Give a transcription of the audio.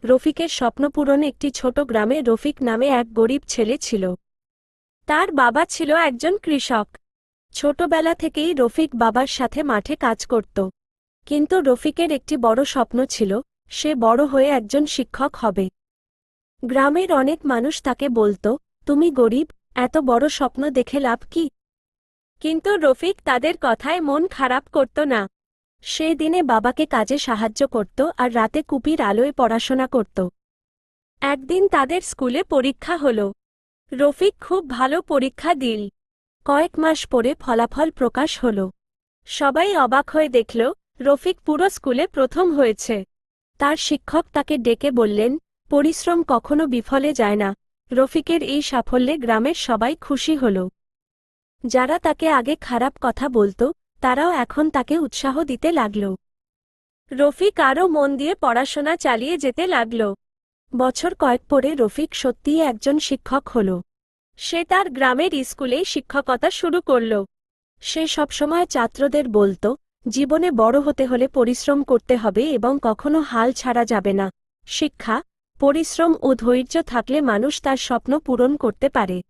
রফিকের স্বপ্ন পূরণে একটি ছোট গ্রামে রফিক নামে এক গরিব ছেলে ছিল। তার বাবা ছিল একজন কৃষক। ছোটবেলা থেকেই রফিক বাবার সাথে মাঠে কাজ করত। কিন্তু রফিকের একটি বড় স্বপ্ন ছিল, সে বড় হয়ে একজন শিক্ষক হবে। গ্রামের অনেক মানুষ তাকে বলত, তুমি গরিব, এত বড় স্বপ্ন দেখে লাভ কি? কিন্তু রফিক তাদের কথায় মন খারাপ করত না। সে দিনে বাবাকে কাজে সাহায্য করত আর রাতে কুপির আলোয় পড়াশোনা করত। একদিন তাদের স্কুলে পরীক্ষা হল। রফিক খুব ভালো পরীক্ষা দিল। কয়েক মাস পরে ফলাফল প্রকাশ হল। সবাই অবাক হয়ে দেখল, রফিক পুরো স্কুলে প্রথম হয়েছে। তার শিক্ষক তাকে ডেকে বললেন, পরিশ্রম কখনো বিফলে যায় না। রফিকের এই সাফল্যে গ্রামের সবাই খুশি হল। যারা তাকে আগে খারাপ কথা বলত, তারাও এখন তাকে উৎসাহ দিতে লাগল। রফিক আরও মন দিয়ে পড়াশোনা চালিয়ে যেতে লাগল। বছর কয়েক পরে রফিক সত্যিই একজন শিক্ষক হল। সে তার গ্রামের স্কুলেই শিক্ষকতা শুরু করল। সে সবসময় ছাত্রদের বলত, জীবনে বড় হতে হলে পরিশ্রম করতে হবে এবং কখনো হাল ছাড়া যাবে না। শিক্ষা, পরিশ্রম ও ধৈর্য থাকলে মানুষ তার স্বপ্ন পূরণ করতে পারে।